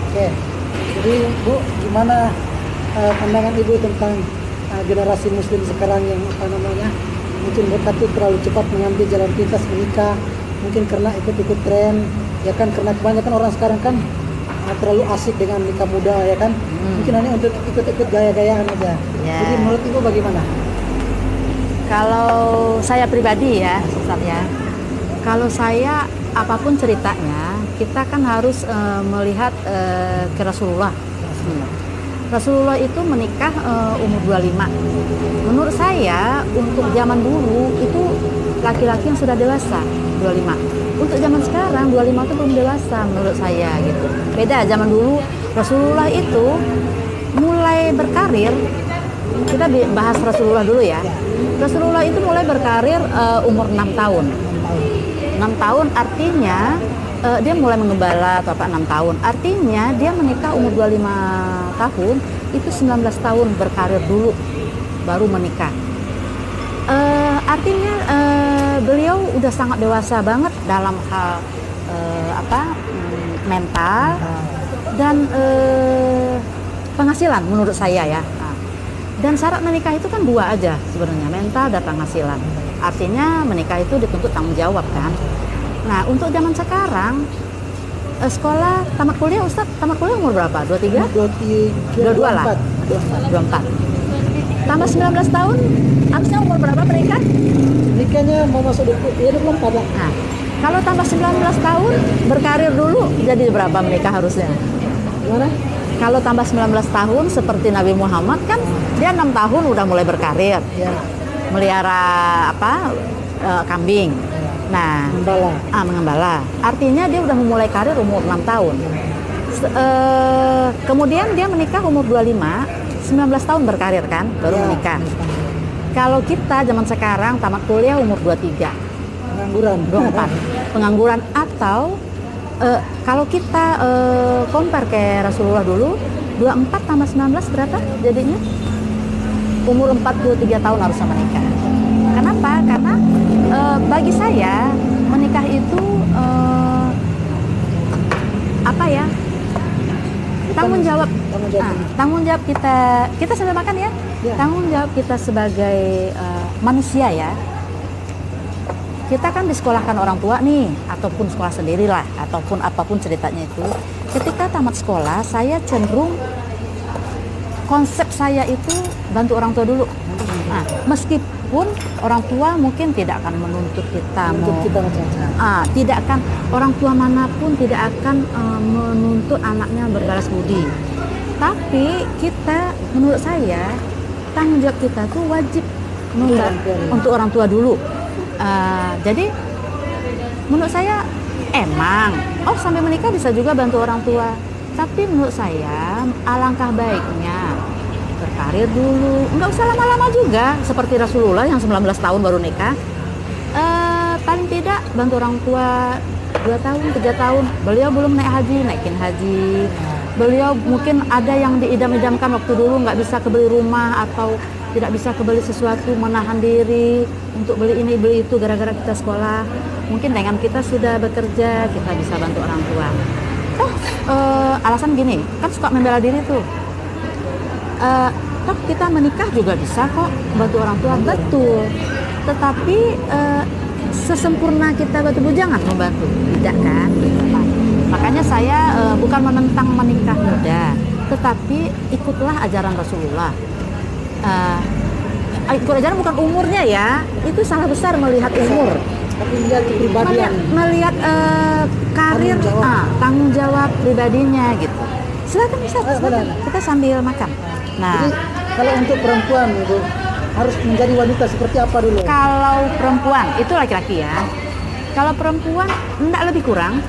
Oke, jadi Bu, gimana pandangan Ibu tentang generasi Muslim sekarang yang apa namanya, mungkin mereka tuh terlalu cepat mengambil jalan pintas menikah, mungkin karena ikut-ikut tren, ya kan, karena kebanyakan orang sekarang kan terlalu asik dengan nikah muda, ya kan, mungkin hanya untuk ikut-ikut gaya-gayaan aja. Ya. Jadi menurut Ibu bagaimana? Kalau saya pribadi ya, Ustaz ya, kalau saya apapun ceritanya, kita kan harus melihat ke Rasulullah. Rasulullah itu menikah umur 25. Menurut saya, untuk zaman dulu itu laki-laki yang sudah dewasa, 25. Untuk zaman sekarang, 25 itu belum dewasa menurut saya gitu. Beda, zaman dulu Rasulullah itu mulai berkarir, kita bahas Rasulullah dulu ya. Rasulullah itu mulai berkarir umur 6 tahun. 6 tahun artinya dia mulai mengembala atau 6 tahun. Artinya dia menikah umur 25 tahun, itu 19 tahun berkarir dulu baru menikah. Artinya beliau udah sangat dewasa banget dalam hal mental dan penghasilan menurut saya ya. Dan syarat menikah itu kan dua aja sebenarnya, mental dan penghasilan. Artinya menikah itu dituntut tanggung jawab kan. Nah, untuk zaman sekarang sekolah tamat kuliah, Ustaz, tamat kuliah umur berapa? 23? 22 lah. 24. Tambah 19 tahun, harusnya umur berapa menikah? Nikahnya mau masuk 24 lah. Nah, kalau tambah 19 tahun, berkarir dulu, jadi berapa menikah harusnya? Gimana? Kalau tambah 19 tahun seperti Nabi Muhammad kan, dia 6 tahun udah mulai berkarir. Ya. Melihara kambing. Nah, mengembala. Artinya dia udah memulai karir umur 6 tahun. Kemudian dia menikah umur 25, 19 tahun berkarir kan, baru menikah. Kalau kita zaman sekarang tamat kuliah umur 23. Pengangguran. 24. Pengangguran atau kalau kita compare ke Rasulullah dulu, 24 tambah 19 berapa jadinya? Umur 43 tahun harusnya menikah. Kenapa? Karena bagi saya menikah itu tanggung jawab. Tanggung jawab kita sambil makan ya. Tanggung jawab kita sebagai manusia ya. Kita kan disekolahkan orang tua nih, ataupun sekolah sendirilah, ataupun apapun ceritanya itu. Ketika tamat sekolah, saya cenderung konsep saya itu bantu orang tua dulu. Nah, meskipun orang tua mungkin tidak akan menuntut kita, tidak akan, orang tua manapun tidak akan menuntut anaknya berbalas budi. Tapi kita, menurut saya, tanggung jawab kita tuh wajib untuk orang tua dulu. Jadi menurut saya emang sampai menikah bisa juga bantu orang tua, tapi menurut saya alangkah baiknya berkarir dulu, nggak usah lama-lama juga seperti Rasulullah yang 19 tahun baru nikah. Paling tidak bantu orang tua 2 tahun, 3 tahun. Beliau belum naikin haji. Beliau mungkin ada yang diidam-idamkan waktu dulu, nggak bisa kebeli rumah atau tidak bisa kebeli sesuatu, menahan diri untuk beli ini beli itu gara-gara kita sekolah. Mungkin dengan kita sudah bekerja, kita bisa bantu orang tua. Alasan gini, kan suka membela diri tuh. Kita menikah juga bisa kok bantu orang tua, betul. Tetapi sesempurna kita bantu bujangan membantu, tidak kan? Makanya saya bukan menentang menikah muda, tetapi ikutlah ajaran Rasulullah. Ikut ajaran bukan umurnya ya, itu salah besar melihat umur. Tapi lihat kepribadian, melihat karir, tanggung jawab pribadinya gitu. Silakan bisa, kita sambil makan. Nah, jadi kalau untuk perempuan itu harus menjadi wanita seperti apa dulu? Kalau perempuan itu laki-laki ya. Kalau perempuan enggak lebih kurang.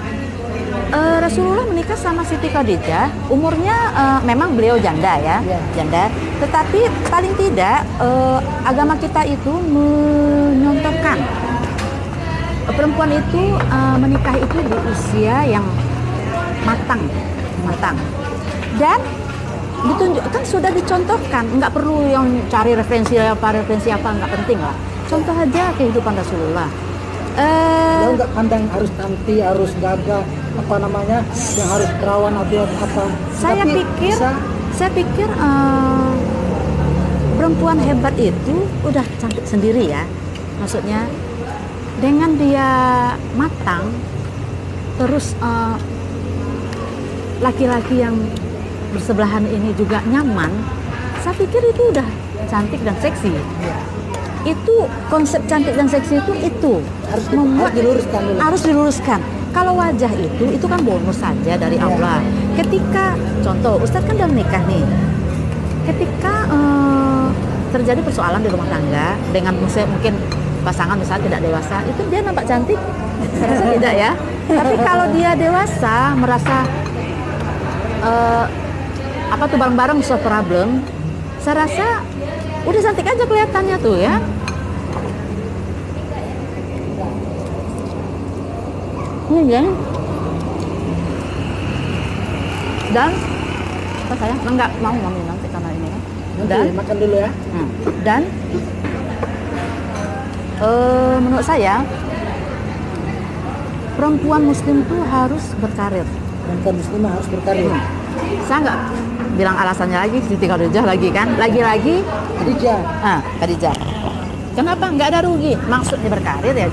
Rasulullah menikah sama Siti Khadijah, umurnya memang beliau janda ya, janda. Tetapi paling tidak agama kita itu menyontohkan perempuan itu menikah itu di usia yang matang. Dan ditunjukkan, sudah dicontohkan, nggak perlu yang cari referensi apa nggak penting lah. Contoh aja kehidupan Rasulullah. Dia nggak pandang harus cantik, harus gagah, apa namanya yang harus perawan atau apa. Saya Tapi pikir bisa, perempuan hebat itu udah cantik sendiri ya. Maksudnya dengan dia matang, terus laki-laki yang bersebelahan ini juga nyaman, saya pikir itu udah cantik dan seksi. Itu konsep cantik dan seksi itu harus membuat diluruskan dulu. harus diluruskan. Kalau wajah itu kan bonus saja dari Allah. Ketika contoh Ustadz kan udah menikah nih, ketika terjadi persoalan di rumah tangga dengan mungkin pasangan misalnya tidak dewasa, itu dia nampak cantik? Saya rasa tidak ya. Tapi kalau dia dewasa merasa bareng-bareng solve problem, saya rasa udah cantik aja kelihatannya tuh ya. Ya. Dan apa saya nggak mau ngomong nanti karena ini kan. Dan makan dulu ya. Dan menurut saya perempuan muslim tuh harus berkarir. Perempuan muslim harus berkarir. Saya nggak bilang alasannya lagi, Siti Khadijah lagi kan, lagi-lagi Khadijah. Kenapa nggak ada rugi? Maksudnya berkarir ya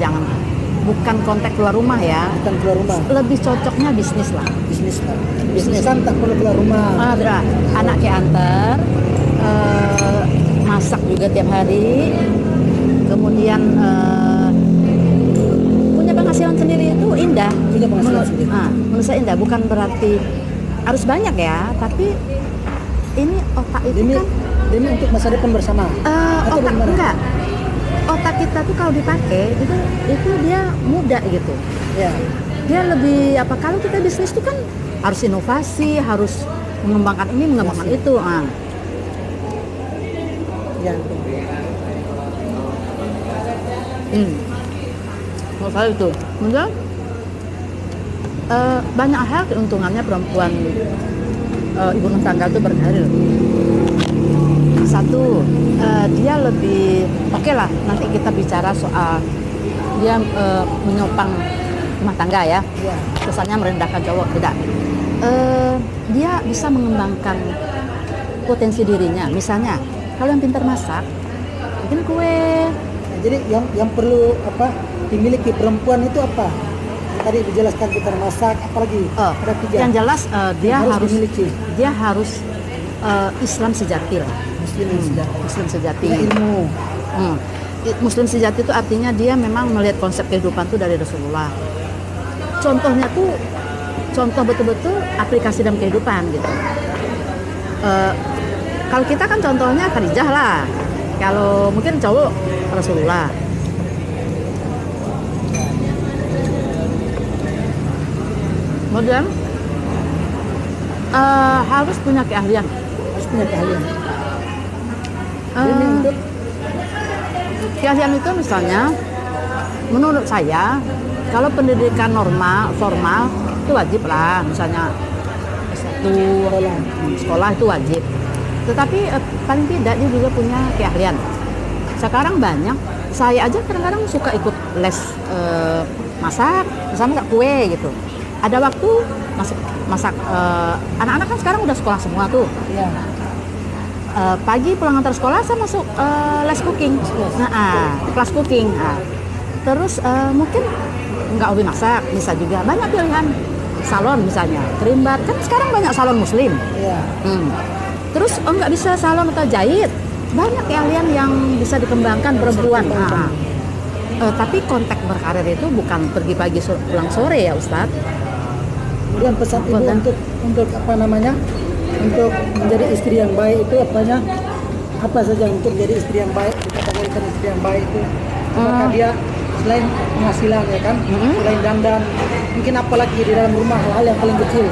bukan konteks keluar rumah ya. Bukan keluar rumah. Lebih cocoknya bisnis lah. Bisnis kan tak perlu keluar rumah. Anaknya antar, masak juga tiap hari, kemudian punya penghasilan sendiri itu indah. Punya penghasilan sendiri. Menurut saya indah, bukan berarti harus banyak ya, tapi ini otak itu ini untuk masa depan bersama. Otak enggak. Otak kita tuh kalau dipakai itu dia muda gitu. Ya. Dia lebih kalau kita bisnis itu kan harus inovasi, harus mengembangkan ini, mengembangkan itu. Ya. Menurut saya itu. Kemudian banyak hal keuntungannya perempuan ibu rumah tangga itu berkarir. Satu, dia lebih oke lah. Nanti kita bicara soal dia menyopang rumah tangga ya. Kesannya merendahkan cowok, tidak. Dia bisa mengembangkan potensi dirinya. Misalnya, kalau yang pintar masak, bikin kue. Jadi yang perlu dimiliki perempuan itu apa? Tadi dijelaskan pintar masak, apalagi? Ada 3. Yang jelas dia harus dimiliki. Dia harus Islam sejati lah. Muslim sejati. Ilmu. Muslim sejati itu artinya dia memang melihat konsep kehidupan itu dari Rasulullah. Contohnya tuh contoh betul-betul aplikasi dalam kehidupan gitu. Kalau kita kan contohnya Khadijah lah. Kalau mungkin cowok Rasulullah. Kemudian harus punya keahlian. Keahlian itu misalnya menurut saya kalau pendidikan normal formal itu wajib lah, misalnya S1 sekolah itu wajib, tetapi paling tidak dia juga punya keahlian. Sekarang banyak, saya aja kadang-kadang suka ikut les masak, misalnya nggak kue gitu, ada waktu masak anak-anak kan sekarang udah sekolah semua tuh. Pagi pulang antar sekolah saya masuk les cooking, kelas cooking. Terus mungkin nggak hobi masak, bisa juga banyak pilihan salon misalnya, kerimbat kan sekarang banyak salon muslim. Terus nggak bisa salon atau jahit, banyak keahlian yang bisa dikembangkan perempuan. Tapi konteks berkarir itu bukan pergi pagi pulang sore ya Ustadz. Kemudian pesan ibu untuk untuk menjadi istri yang baik itu apa saja untuk jadi istri yang baik, dikategorikan istri yang baik itu apakah dia selain penghasilan ya kan, selain dandan, mungkin apalagi di dalam rumah hal-hal yang paling kecil,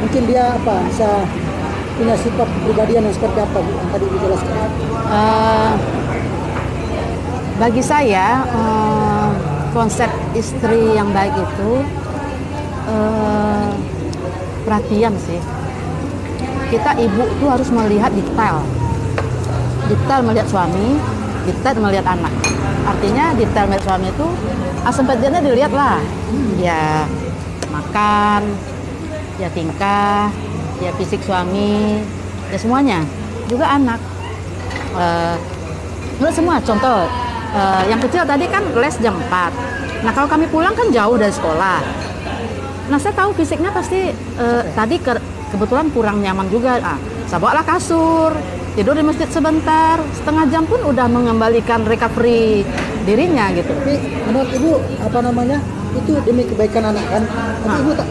mungkin dia bisa punya sifat kepribadian yang seperti apa yang tadi dijelaskan. Bagi saya konsep istri yang baik itu perhatian sih. Kita ibu tuh harus melihat detail melihat suami, detail melihat anak. Artinya detail melihat suami itu asam pejannya dilihat lah. Ya makan, ya tingkah, ya fisik suami, ya semuanya. Juga anak. Menurut semua, contoh, yang kecil tadi kan les jam 4. Nah kalau kami pulang kan jauh dari sekolah. Nah saya tahu fisiknya pasti tadi kebetulan kurang nyaman juga. Saya bawalah kasur, tidur di masjid sebentar, setengah jam pun udah mengembalikan recovery dirinya gitu. Tapi menurut Ibu apa namanya itu demi kebaikan anak kan? Tapi Ibu tak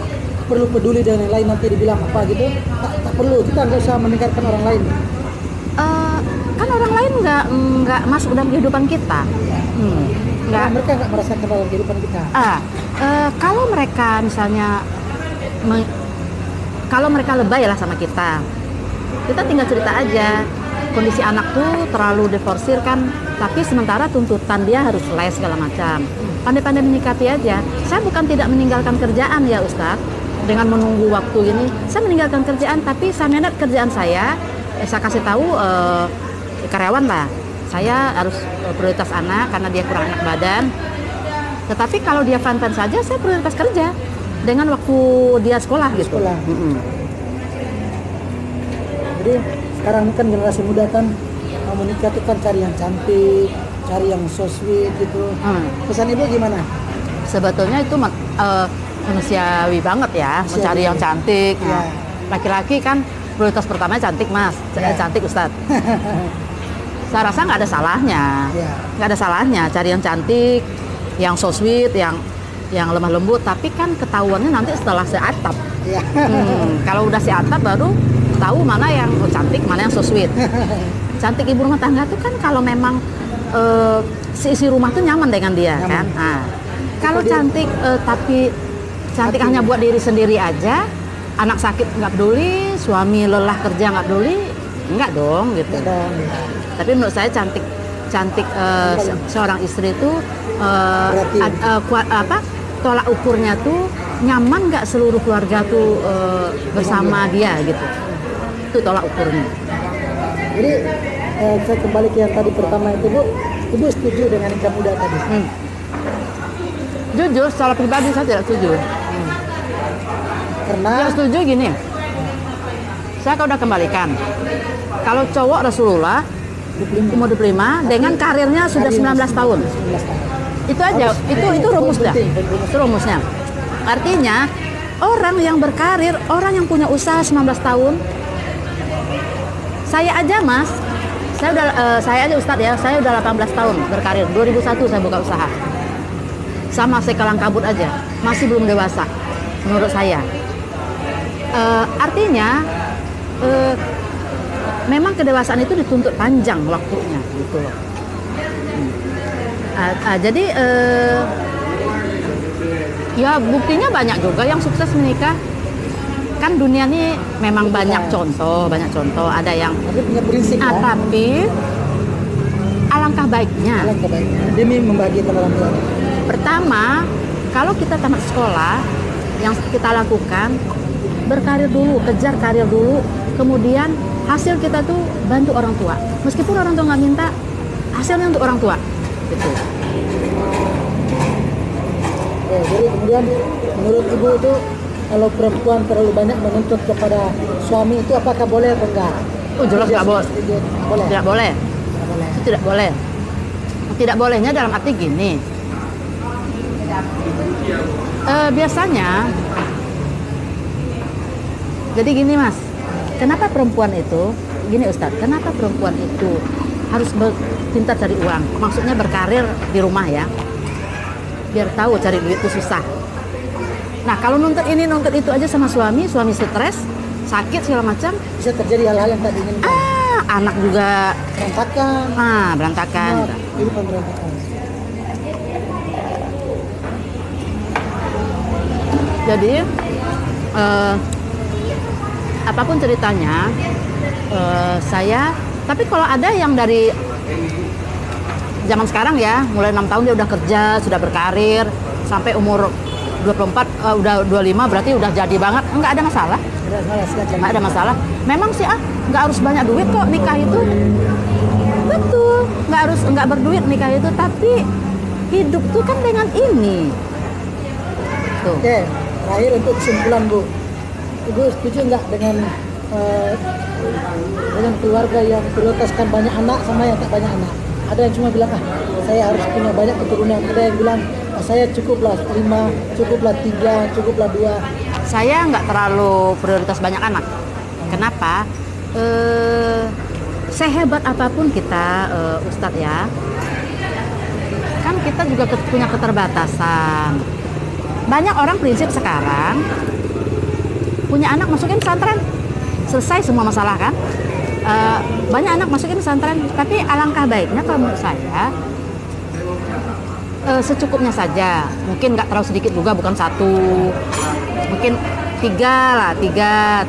perlu peduli dengan yang lain nanti dibilang apa gitu. Tak perlu, kita nggak usah meninggalkan orang lain. Kan orang lain nggak masuk dalam kehidupan kita. Nggak. Mereka nggak merasakan dalam kehidupan kita. Kalau mereka misalnya kalau mereka lebay lah sama kita tinggal cerita aja. Kondisi anak tuh terlalu diforsir kan, tapi sementara tuntutan dia harus les segala macam. Pandai-pandai menyikapi aja. Saya bukan tidak meninggalkan kerjaan ya Ustadz, dengan menunggu waktu ini. Saya meninggalkan kerjaan, tapi saya manage kerjaan saya. Saya kasih tahu karyawan lah, saya harus prioritas anak karena dia kurang enak badan. Tetapi kalau dia fun-fun saja, saya prioritas kerja dengan waktu dia sekolah gitu. Jadi sekarang kan generasi muda kan mau menikah tuh kan cari yang cantik, cari yang so sweet gitu. Pesan Ibu gimana? Sebetulnya itu manusiawi banget ya, mencari yang cantik. Ya. Laki-laki kan prioritas pertamanya cantik Mas, cantik Ustadz. Saya rasa nggak ada salahnya, nggak ada salahnya cari yang cantik, yang so sweet, yang lemah lembut. Tapi kan ketahuannya nanti setelah seatap. Kalau udah seatap baru tahu mana yang cantik, mana yang so sweet. Cantik ibu rumah tangga tuh kan kalau memang si isi rumah tuh nyaman dengan dia kan. Kalau cantik tapi cantik hanya buat diri sendiri aja, anak sakit nggak peduli, suami lelah kerja nggak peduli, nggak dong gitu. Tapi menurut saya cantik seorang istri itu tolak ukurnya tuh nyaman nggak seluruh keluarga tuh bersama dia gitu. Itu tolak ukurnya. Jadi saya kembali ke yang tadi pertama itu Bu, Ibu setuju dengan nikah muda tadi? Jujur, secara pribadi saya tidak setuju. Karena tidak setuju gini, saya udah kembalikan. Kalau cowok Rasulullah umur 25 dengan karirnya sudah 19 tahun. Itu aja, itu rumusnya. Itu rumusnya. Artinya orang yang berkarir, orang yang punya usaha 19 tahun. Saya aja Mas, saya aja Ustadz ya, saya udah 18 tahun berkarir. 2001 saya buka usaha. Sama saya kelang kabut aja, masih belum dewasa menurut saya. Artinya memang kedewasaan itu dituntut panjang waktunya gitu loh. Jadi ya buktinya banyak juga yang sukses menikah. Kan dunia ini memang banyak contoh. Ada yang punya prinsip tapi alangkah baiknya demi membahagiakan orang tua. Pertama, kalau kita tamat sekolah, yang kita lakukan berkarir dulu, kejar karir dulu, kemudian hasil kita tuh bantu orang tua. Meskipun orang tua nggak minta, hasilnya untuk orang tua. Gitu. Jadi kemudian menurut Ibu itu kalau perempuan terlalu banyak menuntut kepada suami itu apakah boleh atau enggak? Oh jelas nggak boleh. Tidak boleh. Itu tidak boleh. Tidak bolehnya dalam arti gini. Biasanya, jadi gini Mas, kenapa perempuan itu, gini Ustadz, kenapa perempuan itu harus pintar cari uang? Maksudnya berkarir di rumah ya, biar tahu cari duit itu susah. Nah kalau nuntut ini nuntut itu aja sama suami stres, sakit segala macam, bisa terjadi hal-hal yang tak diinginkan. Anak juga berantakan. Berantakan. Kehidupan berantakan. Jadi apapun ceritanya, saya. Tapi kalau ada yang dari zaman sekarang ya, mulai 6 tahun dia udah kerja, sudah berkarir, sampai umur 24, udah 25 berarti udah jadi banget, nggak ada masalah. Nggak ada masalah. Memang sih nggak harus banyak duit kok nikah itu. Betul, nggak berduit nikah itu, tapi hidup tuh kan dengan ini. Tuh. Oke, Terakhir untuk kesimpulan Bu, Ibu setuju nggak eh, dengan keluarga yang prioritaskan banyak anak sama yang tak banyak anak? Ada yang cuma bilang saya harus punya banyak keturunan, ada yang bilang saya cukuplah 5, cukuplah 3, cukuplah 2. Saya nggak terlalu prioritas banyak anak. Kenapa? Sehebat apapun kita, Ustadz ya, kan kita juga punya keterbatasan. Banyak orang prinsip sekarang punya anak masukin pesantren, selesai semua masalah kan. Banyak anak masukin pesantren, tapi alangkah baiknya kalau menurut saya secukupnya saja. Mungkin nggak terlalu sedikit juga, bukan 1, mungkin 3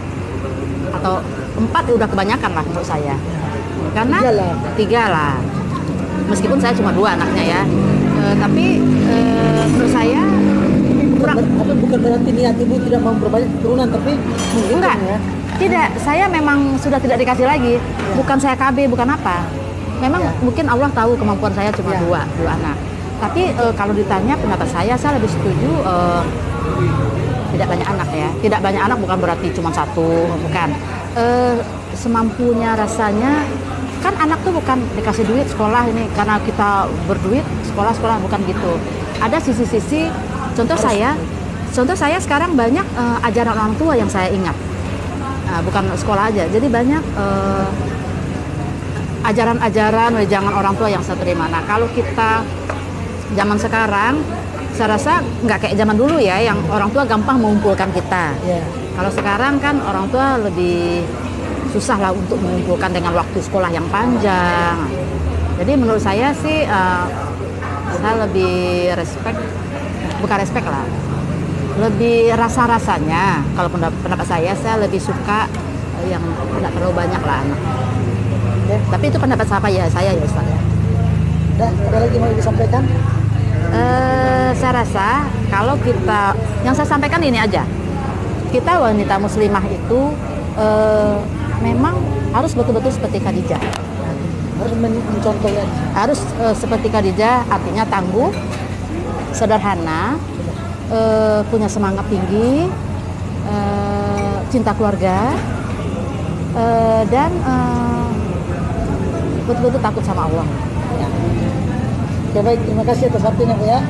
atau 4 udah kebanyakan lah menurut saya. Karena 3 lah. Meskipun saya cuma 2 anaknya ya, tapi menurut saya kurang. Tapi bukan berarti niat Ibu tidak mau memperbanyak keturunan, tapi enggak ya. Tidak, saya memang sudah tidak dikasih lagi. Bukan saya KB, bukan apa. Memang mungkin Allah tahu kemampuan saya cuma 2 anak. Tapi kalau ditanya pendapat saya lebih setuju tidak banyak anak ya. Tidak banyak anak bukan berarti cuma 1, bukan. Semampunya rasanya. Kan anak tuh bukan dikasih duit sekolah ini karena kita berduit sekolah bukan gitu. Ada sisi-sisi. Contoh saya sekarang banyak ajaran orang tua yang saya ingat. Bukan sekolah aja. Jadi banyak ajaran-ajaran wejangan orang tua yang saya terima. Nah, kalau kita zaman sekarang, saya rasa nggak kayak zaman dulu ya, yang orang tua gampang mengumpulkan kita. Kalau sekarang kan orang tua lebih susah lah untuk mengumpulkan dengan waktu sekolah yang panjang. Jadi menurut saya sih, saya lebih bukan respect lah, lebih rasa-rasanya. Kalau pendapat saya lebih suka yang tidak terlalu banyak lah anak. Tapi itu pendapat saya ya Ustaz. Ada lagi mau disampaikan? Saya rasa kalau yang saya sampaikan ini aja, kita wanita muslimah itu memang harus betul-betul seperti Khadijah. Harus mencontohnya. Harus seperti Khadijah, artinya tangguh, sederhana, punya semangat tinggi, cinta keluarga, dan betul-betul takut sama Allah. Oke, baik, terima kasih atas waktunya Bu ya.